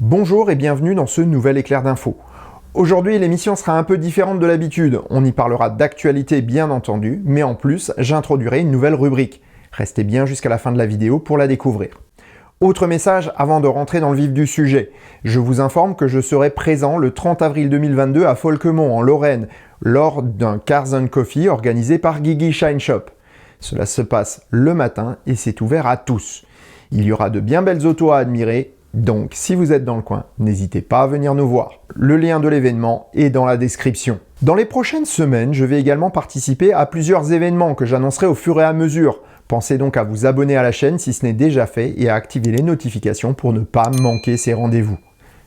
Bonjour et bienvenue dans ce nouvel éclair d'infos. Aujourd'hui, l'émission sera un peu différente de l'habitude. On y parlera d'actualité bien entendu, mais en plus, j'introduirai une nouvelle rubrique. Restez bien jusqu'à la fin de la vidéo pour la découvrir. Autre message avant de rentrer dans le vif du sujet. Je vous informe que je serai présent le 30 avril 2022 à Folquemont en Lorraine lors d'un Cars & Coffee organisé par Guigui Shine Shop. Cela se passe le matin et c'est ouvert à tous. Il y aura de bien belles autos à admirer, donc si vous êtes dans le coin, n'hésitez pas à venir nous voir. Le lien de l'événement est dans la description. Dans les prochaines semaines, je vais également participer à plusieurs événements que j'annoncerai au fur et à mesure. Pensez donc à vous abonner à la chaîne si ce n'est déjà fait et à activer les notifications pour ne pas manquer ces rendez-vous.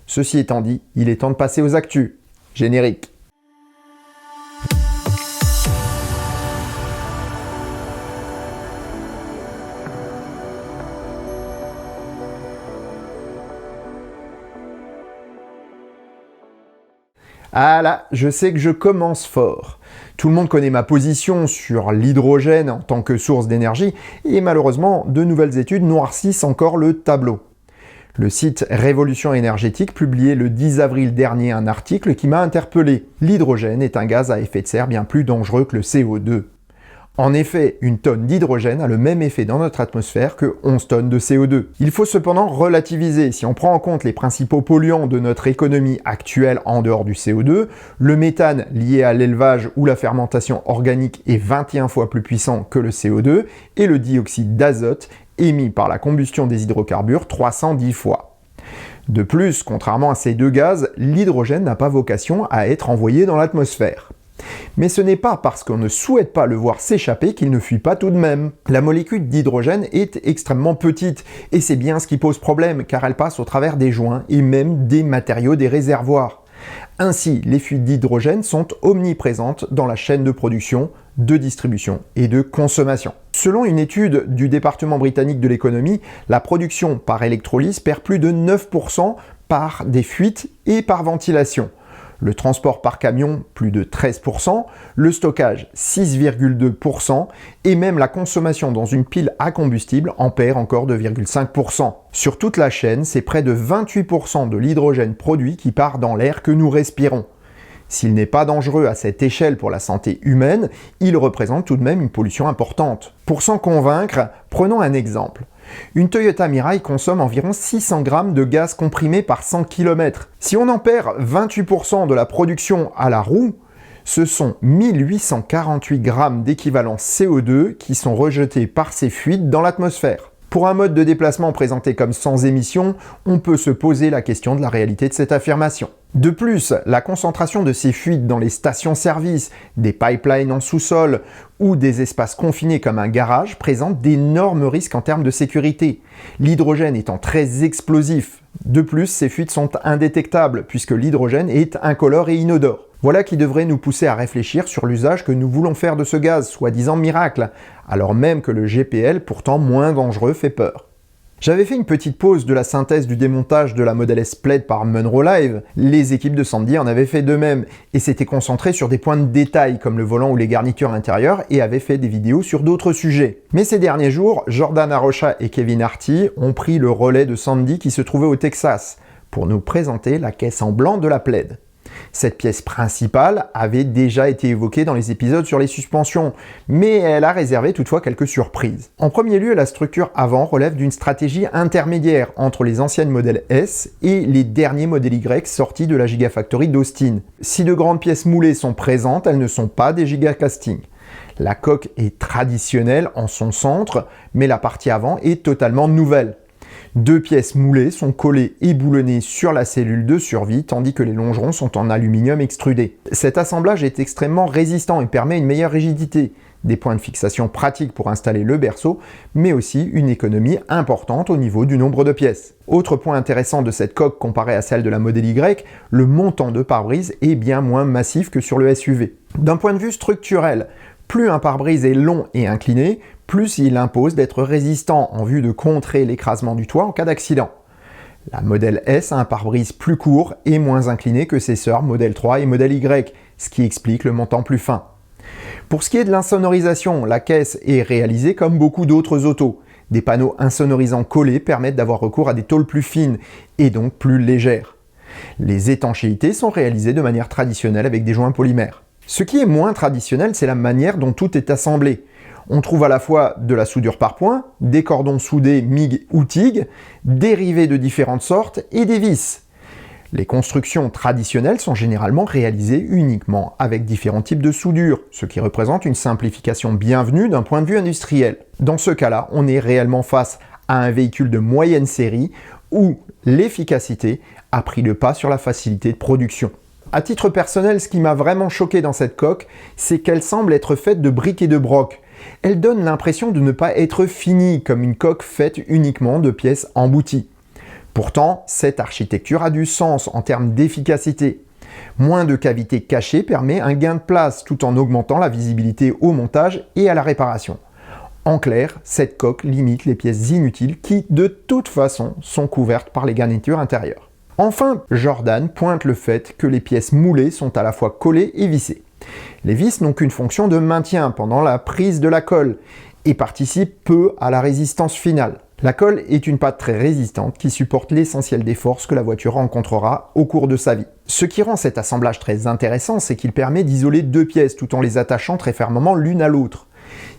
Ceci étant dit, il est temps de passer aux actus. Générique. Ah là, je sais que je commence fort. Tout le monde connaît ma position sur l'hydrogène en tant que source d'énergie et malheureusement, de nouvelles études noircissent encore le tableau. Le site Révolution énergétique publiait le 10 avril dernier un article qui m'a interpellé. L'hydrogène est un gaz à effet de serre bien plus dangereux que le CO2. En effet, une tonne d'hydrogène a le même effet dans notre atmosphère que 11 tonnes de CO2. Il faut cependant relativiser. Si on prend en compte les principaux polluants de notre économie actuelle en dehors du CO2, le méthane lié à l'élevage ou la fermentation organique est 21 fois plus puissant que le CO2 et le dioxyde d'azote émis par la combustion des hydrocarbures 310 fois. De plus, contrairement à ces deux gaz, l'hydrogène n'a pas vocation à être envoyé dans l'atmosphère. Mais ce n'est pas parce qu'on ne souhaite pas le voir s'échapper qu'il ne fuit pas tout de même. La molécule d'hydrogène est extrêmement petite, et c'est bien ce qui pose problème, car elle passe au travers des joints et même des matériaux des réservoirs. Ainsi, les fuites d'hydrogène sont omniprésentes dans la chaîne de production, de distribution et de consommation. Selon une étude du département britannique de l'économie, la production par électrolyse perd plus de 9% par des fuites et par ventilation. Le transport par camion, plus de 13%, le stockage, 6,2%, et même la consommation dans une pile à combustible en perd encore 2,5%. Sur toute la chaîne, c'est près de 28% de l'hydrogène produit qui part dans l'air que nous respirons. S'il n'est pas dangereux à cette échelle pour la santé humaine, il représente tout de même une pollution importante. Pour s'en convaincre, prenons un exemple. Une Toyota Mirai consomme environ 600 grammes de gaz comprimé par 100 km. Si on en perd 28% de la production à la roue, ce sont 1848 grammes d'équivalent CO2 qui sont rejetés par ces fuites dans l'atmosphère. Pour un mode de déplacement présenté comme sans émission, on peut se poser la question de la réalité de cette affirmation. De plus, la concentration de ces fuites dans les stations-service, des pipelines en sous-sol ou des espaces confinés comme un garage présente d'énormes risques en termes de sécurité, l'hydrogène étant très explosif. De plus, ces fuites sont indétectables puisque l'hydrogène est incolore et inodore. Voilà qui devrait nous pousser à réfléchir sur l'usage que nous voulons faire de ce gaz, soi-disant miracle, alors même que le GPL, pourtant moins dangereux, fait peur. J'avais fait une petite pause de la synthèse du démontage de la Model S Plaid par Munro Live. Les équipes de Sandy en avaient fait de même et s'étaient concentrées sur des points de détail comme le volant ou les garnitures intérieures et avaient fait des vidéos sur d'autres sujets. Mais ces derniers jours, Jordan Arocha et Kevin Harty ont pris le relais de Sandy qui se trouvait au Texas pour nous présenter la caisse en blanc de la Plaid. Cette pièce principale avait déjà été évoquée dans les épisodes sur les suspensions, mais elle a réservé toutefois quelques surprises. En premier lieu, la structure avant relève d'une stratégie intermédiaire entre les anciennes modèles S et les derniers modèles Y sortis de la Gigafactory d'Austin. Si de grandes pièces moulées sont présentes, elles ne sont pas des gigacastings. La coque est traditionnelle en son centre, mais la partie avant est totalement nouvelle. Deux pièces moulées sont collées et boulonnées sur la cellule de survie, tandis que les longerons sont en aluminium extrudé. Cet assemblage est extrêmement résistant et permet une meilleure rigidité, des points de fixation pratiques pour installer le berceau, mais aussi une économie importante au niveau du nombre de pièces. Autre point intéressant de cette coque comparée à celle de la Model Y, le montant de pare-brise est bien moins massif que sur le SUV. D'un point de vue structurel, plus un pare-brise est long et incliné, plus il impose d'être résistant en vue de contrer l'écrasement du toit en cas d'accident. La Model S a un pare-brise plus court et moins incliné que ses sœurs Model 3 et Model Y, ce qui explique le montant plus fin. Pour ce qui est de l'insonorisation, la caisse est réalisée comme beaucoup d'autres autos. Des panneaux insonorisants collés permettent d'avoir recours à des tôles plus fines et donc plus légères. Les étanchéités sont réalisées de manière traditionnelle avec des joints polymères. Ce qui est moins traditionnel, c'est la manière dont tout est assemblé. On trouve à la fois de la soudure par points, des cordons soudés MIG ou TIG, dérivés de différentes sortes et des vis. Les constructions traditionnelles sont généralement réalisées uniquement avec différents types de soudure, ce qui représente une simplification bienvenue d'un point de vue industriel. Dans ce cas-là, on est réellement face à un véhicule de moyenne série où l'efficacité a pris le pas sur la facilité de production. À titre personnel, ce qui m'a vraiment choqué dans cette coque, c'est qu'elle semble être faite de briques et de broc. Elle donne l'impression de ne pas être finie, comme une coque faite uniquement de pièces embouties. Pourtant, cette architecture a du sens en termes d'efficacité. Moins de cavités cachées permet un gain de place, tout en augmentant la visibilité au montage et à la réparation. En clair, cette coque limite les pièces inutiles qui, de toute façon, sont couvertes par les garnitures intérieures. Enfin, Jordan pointe le fait que les pièces moulées sont à la fois collées et vissées. Les vis n'ont qu'une fonction de maintien pendant la prise de la colle et participent peu à la résistance finale. La colle est une pâte très résistante qui supporte l'essentiel des forces que la voiture rencontrera au cours de sa vie. Ce qui rend cet assemblage très intéressant, c'est qu'il permet d'isoler deux pièces tout en les attachant très fermement l'une à l'autre.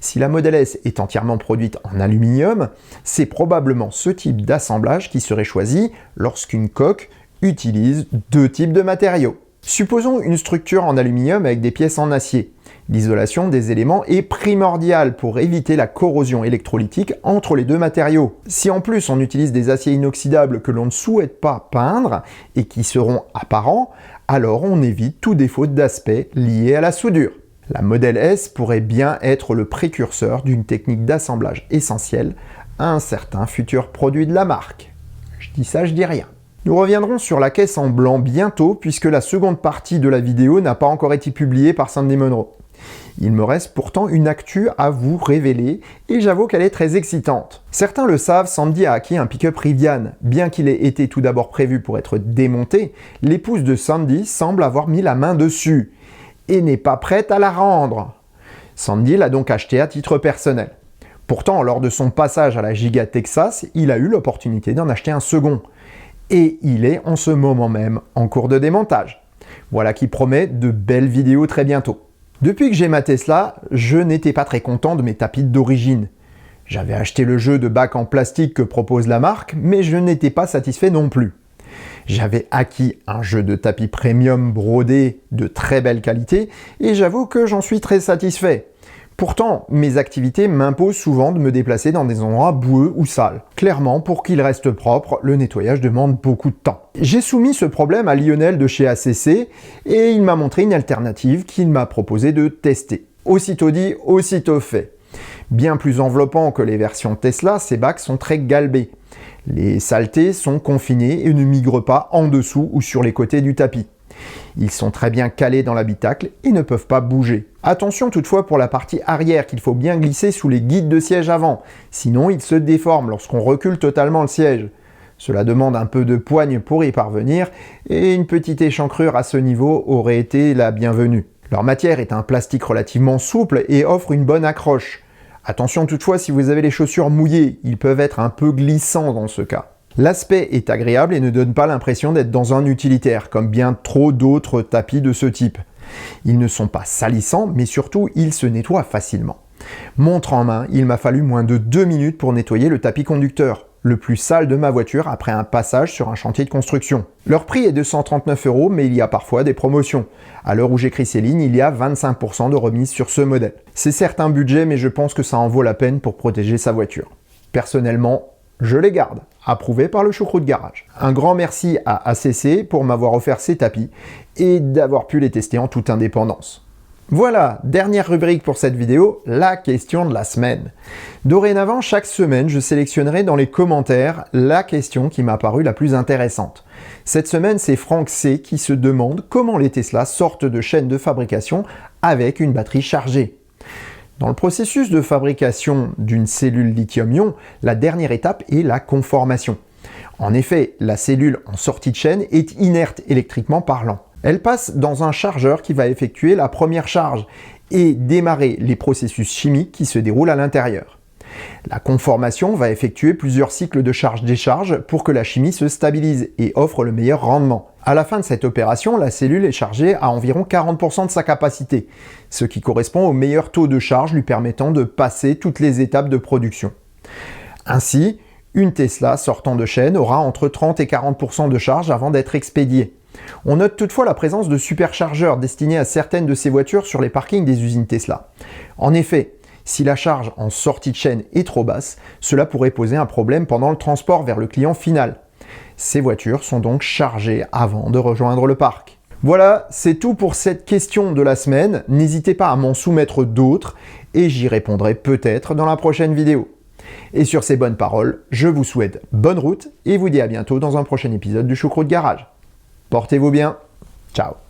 Si la Model S est entièrement produite en aluminium, c'est probablement ce type d'assemblage qui serait choisi lorsqu'une coque utilise deux types de matériaux. Supposons une structure en aluminium avec des pièces en acier. L'isolation des éléments est primordiale pour éviter la corrosion électrolytique entre les deux matériaux. Si en plus on utilise des aciers inoxydables que l'on ne souhaite pas peindre et qui seront apparents, alors on évite tout défaut d'aspect lié à la soudure. La Model S pourrait bien être le précurseur d'une technique d'assemblage essentielle à un certain futur produit de la marque. Je dis ça, je dis rien. Nous reviendrons sur la caisse en blanc bientôt puisque la seconde partie de la vidéo n'a pas encore été publiée par Sandy Munro. Il me reste pourtant une actu à vous révéler et j'avoue qu'elle est très excitante. Certains le savent, Sandy a acquis un pick-up Rivian. Bien qu'il ait été tout d'abord prévu pour être démonté, l'épouse de Sandy semble avoir mis la main dessus et n'est pas prête à la rendre. Sandy l'a donc acheté à titre personnel. Pourtant, lors de son passage à la Giga Texas, il a eu l'opportunité d'en acheter un second. Et il est en ce moment même en cours de démontage. Voilà qui promet de belles vidéos très bientôt. Depuis que j'ai ma Tesla, je n'étais pas très content de mes tapis d'origine. J'avais acheté le jeu de bac en plastique que propose la marque, mais je n'étais pas satisfait non plus. J'avais acquis un jeu de tapis premium brodé de très belle qualité et j'avoue que j'en suis très satisfait. Pourtant, mes activités m'imposent souvent de me déplacer dans des endroits boueux ou sales. Clairement, pour qu'il reste propre, le nettoyage demande beaucoup de temps. J'ai soumis ce problème à Lionel de chez ACC et il m'a montré une alternative qu'il m'a proposé de tester. Aussitôt dit, aussitôt fait. Bien plus enveloppant que les versions Tesla, ces bacs sont très galbés. Les saletés sont confinées et ne migrent pas en dessous ou sur les côtés du tapis. Ils sont très bien calés dans l'habitacle et ne peuvent pas bouger. Attention toutefois pour la partie arrière qu'il faut bien glisser sous les guides de siège avant, sinon ils se déforment lorsqu'on recule totalement le siège. Cela demande un peu de poigne pour y parvenir et une petite échancrure à ce niveau aurait été la bienvenue. Leur matière est un plastique relativement souple et offre une bonne accroche. Attention toutefois si vous avez les chaussures mouillées, ils peuvent être un peu glissants dans ce cas. L'aspect est agréable et ne donne pas l'impression d'être dans un utilitaire, comme bien trop d'autres tapis de ce type. Ils ne sont pas salissants, mais surtout ils se nettoient facilement. Montre en main, il m'a fallu moins de 2 minutes pour nettoyer le tapis conducteur, le plus sale de ma voiture après un passage sur un chantier de construction. Leur prix est de 139 €, mais il y a parfois des promotions. À l'heure où j'écris ces lignes, il y a 25% de remise sur ce modèle. C'est certes un budget, mais je pense que ça en vaut la peine pour protéger sa voiture. Personnellement, je les garde, approuvés par le Choucroute Garage. Un grand merci à ACC pour m'avoir offert ces tapis et d'avoir pu les tester en toute indépendance. Voilà, dernière rubrique pour cette vidéo, la question de la semaine. Dorénavant, chaque semaine, je sélectionnerai dans les commentaires la question qui m'a paru la plus intéressante. Cette semaine, c'est Franck C qui se demande comment les Tesla sortent de chaîne de fabrication avec une batterie chargée. Dans le processus de fabrication d'une cellule lithium-ion, la dernière étape est la conformation. En effet, la cellule en sortie de chaîne est inerte électriquement parlant. Elle passe dans un chargeur qui va effectuer la première charge et démarrer les processus chimiques qui se déroulent à l'intérieur. La conformation va effectuer plusieurs cycles de charge-décharge pour que la chimie se stabilise et offre le meilleur rendement. À la fin de cette opération, la cellule est chargée à environ 40% de sa capacité, ce qui correspond au meilleur taux de charge lui permettant de passer toutes les étapes de production. Ainsi, une Tesla sortant de chaîne aura entre 30 et 40% de charge avant d'être expédiée. On note toutefois la présence de superchargeurs destinés à certaines de ces voitures sur les parkings des usines Tesla. En effet, si la charge en sortie de chaîne est trop basse, cela pourrait poser un problème pendant le transport vers le client final. Ces voitures sont donc chargées avant de rejoindre le parc. Voilà, c'est tout pour cette question de la semaine. N'hésitez pas à m'en soumettre d'autres et j'y répondrai peut-être dans la prochaine vidéo. Et sur ces bonnes paroles, je vous souhaite bonne route et vous dis à bientôt dans un prochain épisode du Choucroute Garage. Portez-vous bien, ciao.